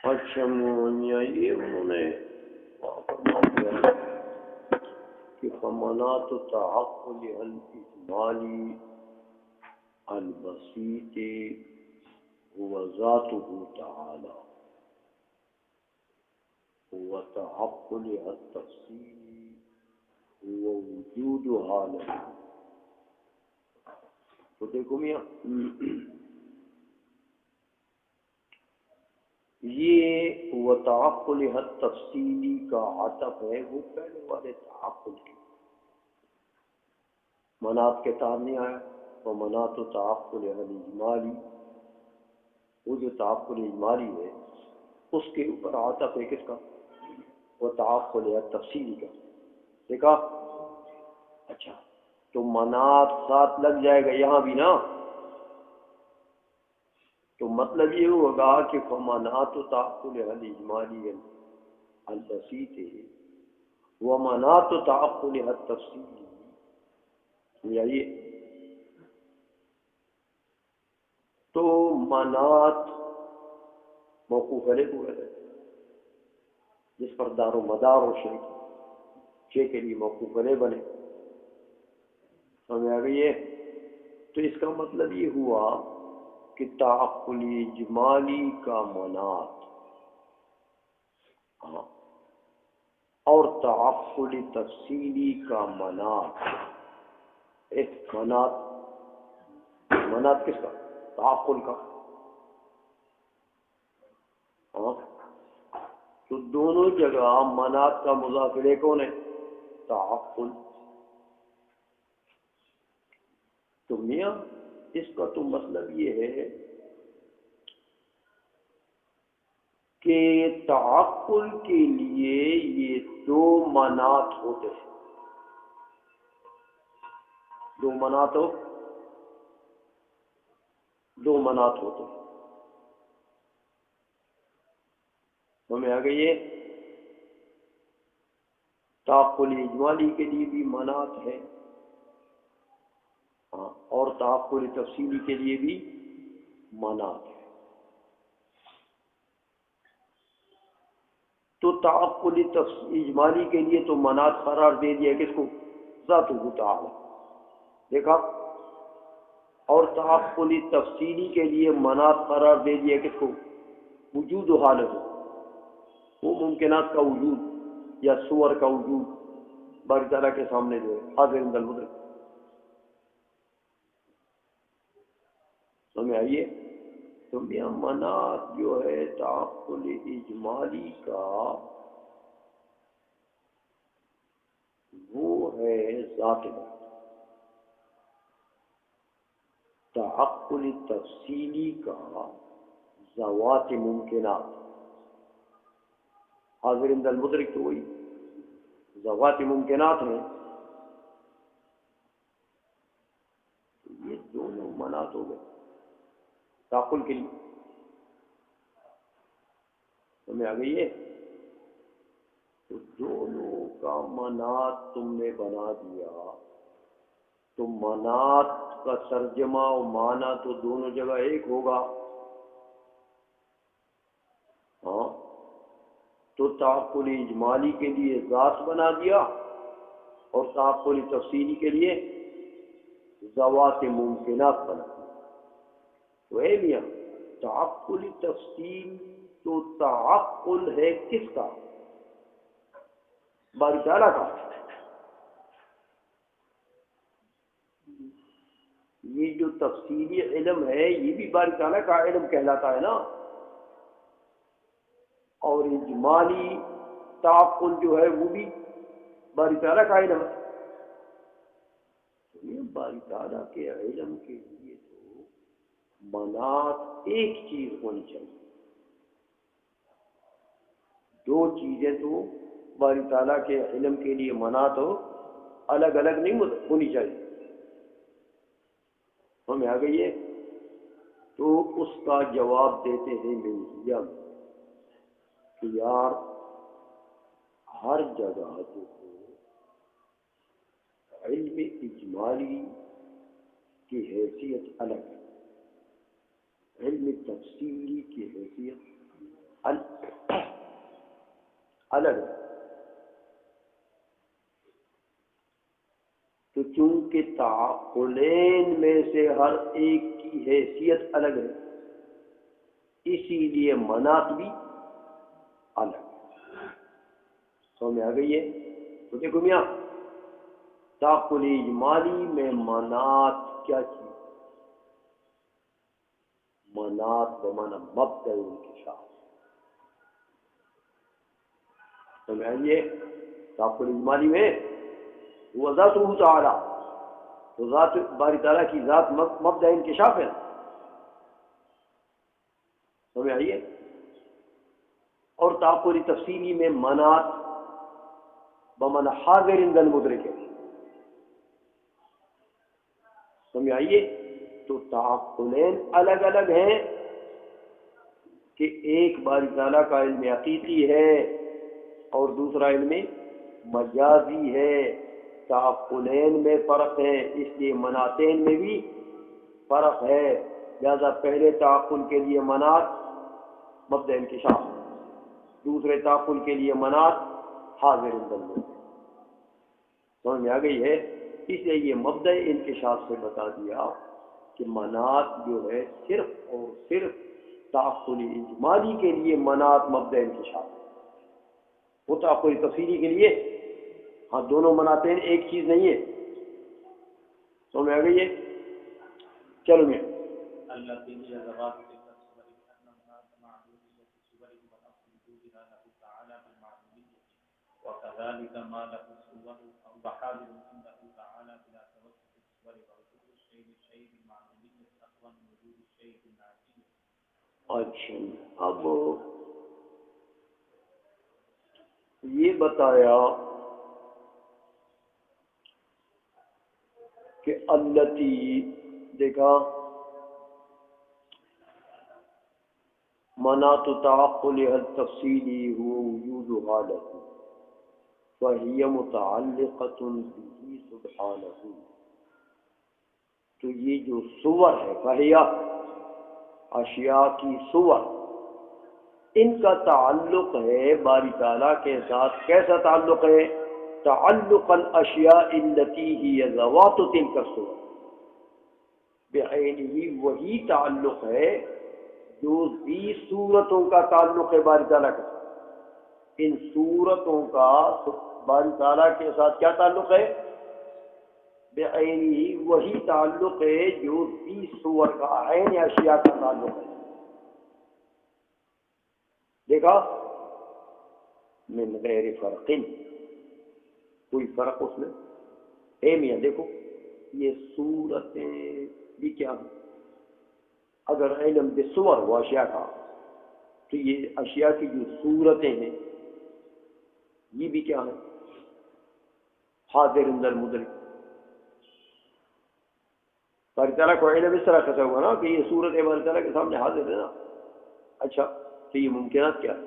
اچھا یہ انہوں نے فرما دیا کہ فمنات تعقل الاجمالی البسيط هو ذاته تعالى وتعقل التفصيل هو وجودها له. تو دیکھو میاں یہ وتعقل التفصیلی کا عطف ہے وہ پہلے والے تعقل کی. منات کے تاب نہیں آیا تو منات و تعقل الاجمالی، وہ جو تعقل اجمالی ہے اس کے اوپر عطف ہے کس کا؟ وہ تعقل التفصیلی کا. دیکھا؟ اچھا تو منات ساتھ لگ جائے گا یہاں بھی نا، تو مطلب یہ ہوگا کہ فمنات و تعقل الاجمالی البسيط ومنات و تعقل التفصیلی، یہی تو منات موقوف علیہ کو ہے جس پر دار و مدار و شے کے لیے موقوف علیہ بنے. سمجھ آ گئی ہے؟ تو اس کا مطلب یہ ہوا کہ تعقل اجمالی کا منات اور تعقل تفصیلی کا منات. ایک منات کس کا؟ تعقل کا. تو دونوں جگہ منات کا مضاف الیہ کون ہے؟ تعقل. تو میاں اس کا تو مطلب یہ ہے کہ تعقل کے لیے یہ دو منات ہوتے ہیں. دو منات ہوتے ہیں. ہمیں آ گئی ہے تعقل اجمالی کے لیے بھی منات ہے اور تعقل تفصیلی کے لیے بھی منات ہے. تو تعقل اجمالی کے لیے تو منات قرار دے دیا کس کو؟ ذاتہ تعالی. دیکھا؟ اور تعقل تفصیلی کے لیے منات قرار دے دیا کس کو؟ وجود و حالت، وہ ممکنات کا وجود یا صور کا وجود باری تعالیٰ کے سامنے جو ہے حاضر عند المدرک. سمجھ آئیے؟ تو میاں منات جو ہے تعقل اجمالی کا وہ ہے ذات ہے. تعقل تفصیلی کا ذوات ممکنات، حاضر عند المدرک تو وہی ذوات ممکنات ہیں. یہ دونوں منات ہو گئے تعقل کے لیے. ہمیں آ گئی ہے؟ تو دونوں کا منات تم نے بنا دیا تو منات کا ترجمہ و معنی تو دونوں جگہ ایک ہوگا. ہاں تو تعقل اجمالی کے لیے ذات بنا دیا اور تعقل تفصیلی کے لیے ذوات ممکنات بنا دیا. تو اے میاں تعقل تفصیل تو تعقل ہے کس کا؟ باری تعالیٰ کا. یہ جو تفصیلی علم ہے یہ بھی باری تعالیٰ کا علم کہلاتا ہے نا، اور اجمالی تعقل جو ہے وہ بھی باری تعالیٰ کا علم ہے. یہ باری تعالیٰ کے علم کے لیے تو منات ایک چیز ہونی چاہیے. دو چیزیں تو باری تعالیٰ کے علم کے لیے منات الگ الگ نہیں ہونی چاہیے. ہمیں آ گئی ہے؟ تو اس کا جواب دیتے ہیں منہیا کہ یار ہر جگہ جو علم اجمالی کی حیثیت الگ ہے، علم تفصیلی کی حیثیت الگ ہے۔ تو چونکہ تعقلین میں سے ہر ایک کی حیثیت الگ ہے، اسی لیے منات بھی الگ ہے۔ سمجھ میں آ گئی ہے؟ تو دیکھو میاں، تعقل اجمالی میں منات کیا چیز؟ منات بمعنی مبدأ انکشاف۔ سمجھ آئیے؟ تعقل اجمالی میں وہ ذاتہ تعالی، تو ذات باری تعالیٰ کی ذات مبدأ انکشاف ہے۔ سمجھ آئیے؟ اور تعقل تفصیلی میں منات بمعنی حاضر عند المدرک ہے۔ سمجھ آئیے؟ تو تعقلین الگ الگ ہیں کہ ایک باری تعالیٰ کا علم حقیقی ہے اور دوسرا علم مجازی ہے۔ تعقلین میں فرق ہے، اس لیے مناتین میں بھی فرق ہے۔ لہذا پہلے تعقل کے لیے منات مبدأ انکشاف، دوسرے تعقل کے لیے منات حاضر عند المدرک۔ سمجھ میں آ گئی ہے؟ اس لیے یہ مبدأ انکشاف سے بتا دیا کہ منات جو ہے صرف اور صرف تعقل اجمالی کے لیے منات مبدأ انکشاف ہے، وہ تعقل تفصیلی کے لیے ہاں دونوں مناتین ایک چیز نہیں ہے۔ سمجھ میں آ گئی ہے؟ چلو میں وكذلك ما له صور أو بحاضر عنده تعالى بلا توسط الصور ووجود الشيء للشيء بالمعلومية أقوى من وجود الشيء بالنعتية۔ اچھا، اب یہ بتایا کہ التی دیکھا منات تعقلها التفصیلی هو وجود حالت فهي متعلقة به سبحانہ۔ تو یہ جو صور ہے فہیا اشیاء کی صور، ان کا تعلق ہے باری تعالیٰ کے ساتھ۔ کیسا تعلق ہے؟ تعلق الاشیاء التي هي ذوات تلك الصور، بعینہ وہی تعلق ہے جو ذی صورتوں کا تعلق ہے باری تعالیٰ کے ساتھ۔ ان صورتوں کا باری تعالیٰ کے ساتھ کیا تعلق ہے؟ بعینہ وہی تعلق ہے جو ذی صور کا عین اشیاء کا تعلق ہے۔ دیکھا؟ من غیر فرق، کوئی فرق اس میں ہے میاں۔ دیکھو یہ صورتیں بھی کیا ہیں؟ اگر علم بالصور و اشیاء کا، تو یہ اشیاء کی جو صورتیں ہیں یہ بھی کیا ہیں؟ حاضر عند المدرک۔ باری تعالیٰ کو علم اس طرح کہتا ہوا نا کہ یہ صورت ہے باری تعالیٰ کے سامنے حاضر ہے نا۔ اچھا، تو یہ ممکنات کیا ہے؟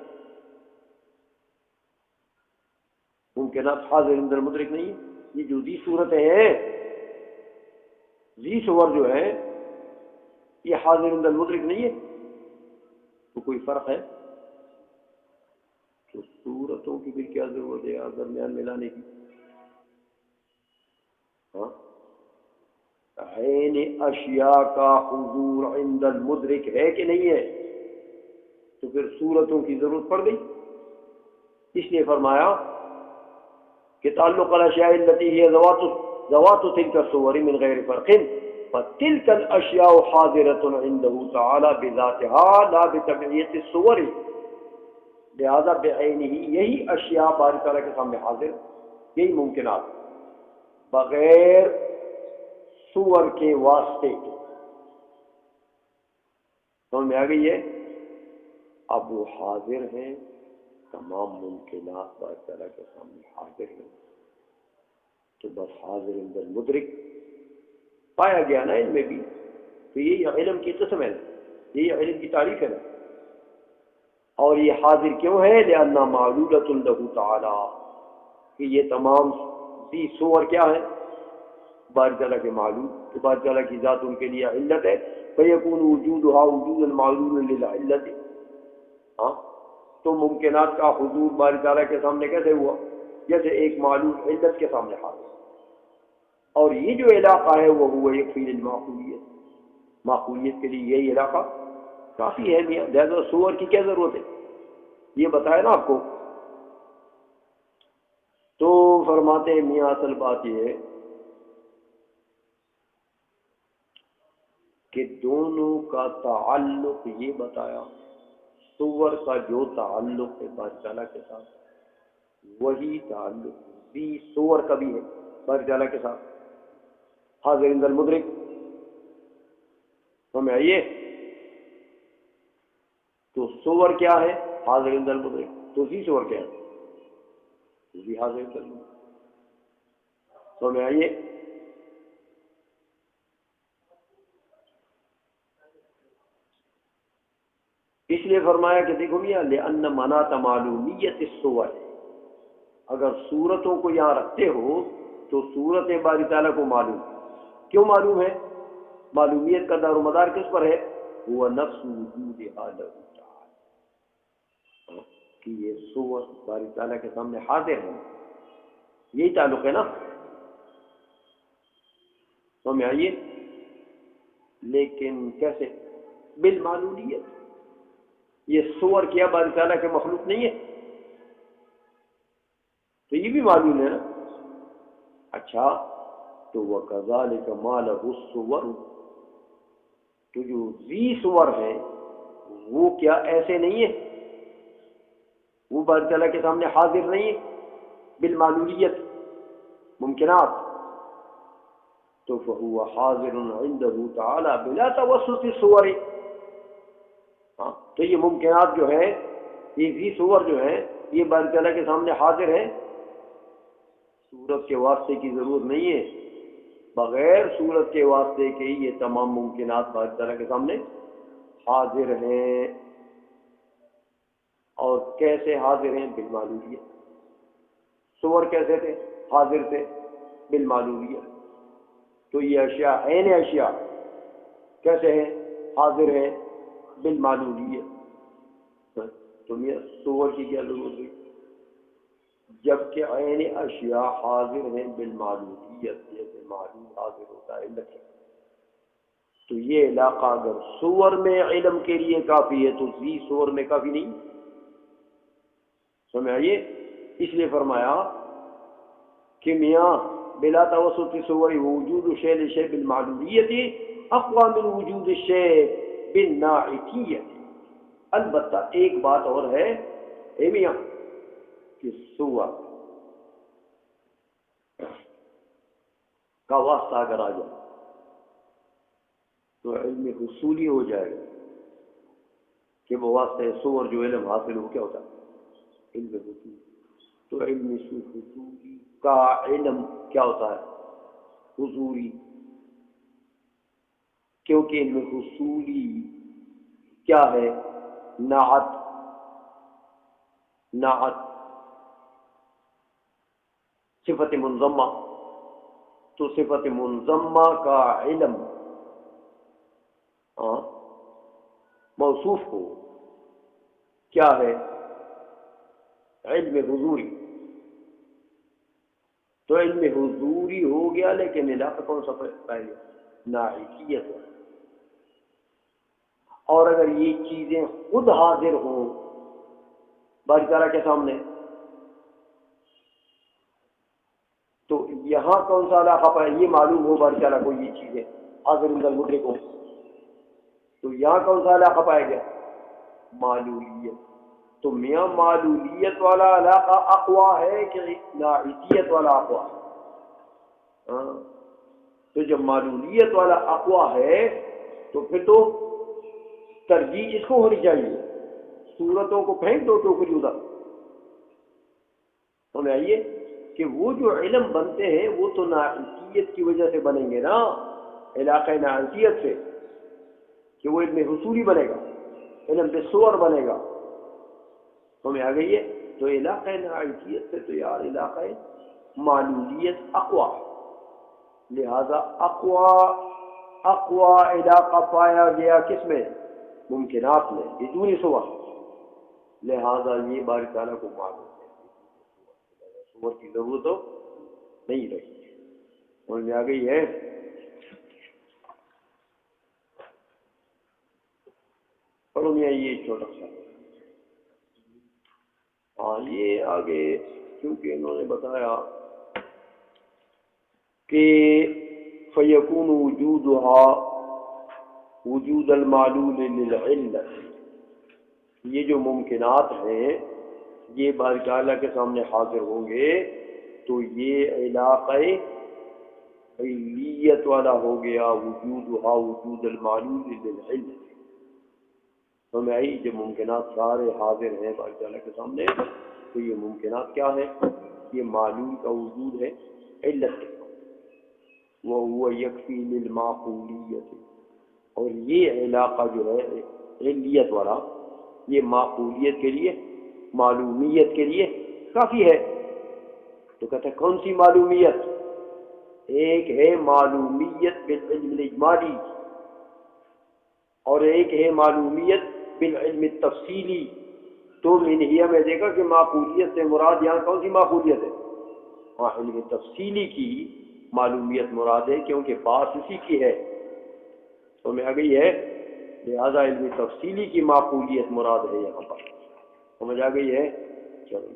ممکنات حاضر عند المدرک نہیں ہے۔ یہ جو ذی صورتیں ہیں، ذی صور جو ہے یہ حاضر عند المدرک نہیں ہے۔ تو کوئی فرق ہے؟ تو صورتوں کی بھی کیا ضرورت ہے درمیان میں لانے کی؟ ہاں، عین اشیاء کا حضور عند المدرک ہے کہ نہیں ہے؟ تو پھر صورتوں کی ضرورت پڑ گئی۔ اس لیے فرمایا کہ تعلق الاشیاء التي هي ذوات تلك الصور من غیر فرق فتلك الاشیاء حاضرة عنده تعالی بذاتها لا بتبعیت الصور۔ لہذا بعینہ یہی اشیاء باری تعالیٰ کے سامنے حاضر، یہی ممکنات بغیر صور کے واسطے کے۔ سمجھ میں آ گئی ہے؟ اب وہ حاضر ہیں، تمام ممکنات باری تعالیٰ کے سامنے حاضر ہیں، تو بس حاضر عند المدرک پایا گیا نا ان میں بھی۔ تو یہ علم کی قسم ہے، یہ علم کی تعریف ہے نا۔ اور یہ حاضر کیوں ہے؟ لأنہ معلولۃ لہ تعالی، کہ یہ تمام ذی صور کیا ہے؟ باری تعالیٰ کے معلوم کہ باری تعالیٰ کی ذات ان کے لیے علت ہے، فیکون وجودها وجودا معلوما للعلت، ہاں تو ممکنات کا حضور باری تعالیٰ کے سامنے کیسے ہوا؟ جیسے ایک معلوم علت کے سامنے حاضر، اور یہ جو علاقہ ہے وہ ہوا یکفی للمعقولیت، معقولیت کے لیے یہی علاقہ کافی ہے میاں، لہذا صور کی کیا ضرورت ہے، یہ بتایا نا آپ کو۔ تو فرماتے ہیں میاں اصل بات یہ ہے کہ دونوں کا تعلق یہ بتایا، صور کا جو تعلق ہے باری تعالیٰ کے ساتھ وہی تعلق بھی صور کا بھی ہے باری تعالیٰ کے ساتھ، حاضر عند المدرک، ہمیں آئیے تو صور کیا ہے؟ حاضر عند المدرک، تو اسی صور کیا ہے؟ اسی حاضر عند المدرک، ہمیں آئیے اس لیے فرمایا کہ دیکھو میاں لأن مناط معلومیت الصور، اگر صورتوں کو یہاں رکھتے ہو تو صورت باری تعالیٰ کو معلوم، کیوں معلوم ہے؟ معلومیت کا دار و مدار کس پر ہے؟ وہ نفس وجود لہ تعالی، کہ یہ صور باری تعالیٰ کے سامنے حاضر ہے، یہی تعلق ہے نا، سمجھ آئیے؟ لیکن کیسے؟ بالمعلومیت، یہ صور کیا باری تعالیٰ کے مخلوق نہیں ہے، تو یہ بھی معلوم ہے نا۔ اچھا تو وَكَذَلِكَ مَا لَهُ الصُّوَرُ، تو جو ذی صور ہے وہ کیا ایسے نہیں ہے؟ وہ باری تعالیٰ کے سامنے حاضر نہیں ہے بالمعلومیت، ممکنات، تو فَهُوَ حَاضِرٌ عِنْدَهُ تَعَالَى بِلَا تَوَسُّطِ الصُّوَرِ، ہاں تو یہ ممکنات جو ہے، یہ ذی صور جو ہے، یہ باری تعالیٰ کے سامنے حاضر ہے، صورت کے واسطے کی ضرورت نہیں ہے، بغیر صورت کے واسطے کے یہ تمام ممکنات باری تعالیٰ کے سامنے حاضر ہیں۔ اور کیسے حاضر ہیں؟ بالمعلومیت۔ صور کیسے تھے؟ حاضر تھے بالمعلومیت۔ تو یہ اشیاء عین اشیاء کیسے ہیں؟ حاضر ہیں بالمعلومیت۔ تو یہ صور کی کیا ضرورت ہے؟ جبکہ عین اشیاء حاضر ہیں بالمعلومیت، جیسے معلوم حاضر ہوتا ہے علت، تو یہ علاقہ اگر صور میں علم کے لیے کافی ہے تو ذی صور میں کافی نہیں، سمجھ آئیے؟ اس لیے فرمایا کہ میاں بلا توسط صور وجود شیء لشیء بالمعلومیت اقوى من وجود الشیء بالناعتیت۔ البتہ ایک بات اور ہے اے میاں کہ صور کا واسطہ اگر آ جائے تو علم حصولی ہو جائے گا، کہ وہ واسطہ صور جو علم حاصل ہو کیا ہوتا ہے؟ علم حصولی۔ تو علم حصولی کا علم کیا ہوتا ہے؟ حضوری، کیونکہ علم حصولی کیا ہے؟ نعت، نعت صفت منضمہ، تو صفت منضمہ کا علم موصوف کو کیا ہے؟ علم حضوری۔ تو علم حضوری ہو گیا، لیکن علاقہ کون سا پائے گا؟ ناعتیت۔ اور اگر یہ چیزیں خود حاضر ہوں باری تعالیٰ کے سامنے تو یہاں کون سا علاقہ پائے؟ یہ معلوم ہو باری تعالیٰ کو یہ چیزیں حاضر عند المدرک ہو، تو یہاں کون سا علاقہ پائے گیا؟ معلومیت۔ تو میاں معلومیت والا علاقہ اقوا ہے کہ ناعتیت والا اقوا ہے؟ تو جب معلومیت والا اقوا ہے تو پھر تو ترجیح اس کو ہونی چاہیے، صورتوں کو پھینک دو ٹوکری ادھر۔ سمجھ آئیے کہ وہ جو علم بنتے ہیں وہ تو ناعتیت کی وجہ سے بنیں گے نا، علاقہ ناعتیت سے، کہ وہ علم حصولی بنے گا، علم بالصور بنے گا۔ سمجھ آ گئی ہے؟ تو علاقہ ناعتیت سے تو یار علاقہ معلومیت اقوا، لہذا اقوا علاقہ پایا گیا کس میں؟ ممکنات میں، بدون صور، لہذا یہ باری تعالیٰ کو معلوم ہے، صور کی ضرورت تو نہیں رہی۔ سمجھ میں آ گئی ہے؟ پڑھو میاں یہ چھوٹا سا، ہاں یہ آگے کیونکہ انہوں نے بتایا کہ فیکون وجودها وجود المعلول للعلت، یہ جو ممکنات ہیں یہ باری تعالیٰ کے سامنے حاضر ہوں گے تو یہ علاقہ علیت والا ہو گیا، وجودها وجود المعلول للعلت۔ تو میں آئی جب ممکنات سارے حاضر ہیں باری تعالیٰ کے سامنے تو یہ ممکنات کیا ہے؟ یہ معلوم کا وجود ہے علت کے سامنے، وَهُوَ يَكْفِي لِلْمَعْقُولِيَّةِ، اور یہ علاقہ جو ہے علیت والا یہ معقولیت کے لیے، معلومیت کے لیے کافی ہے۔ تو کہتے ہیں کون سی معلومیت؟ ایک ہے معلومیت بالعلم الاجمالی اور ایک ہے معلومیت بالعلم التفصیلی۔ تو منہیہ میں دیکھا کہ معقولیت سے مراد یہاں کون سی معقولیت ہے؟ ہاں علم تفصیلی کی معلومیت مراد ہے، کیونکہ بات اسی کی ہے، تو میں آ گئی ہے، لہذا علم تفصیلی کی معقولیت مراد ہے یہاں پر۔ سمجھ آ گئی ہے؟ چلو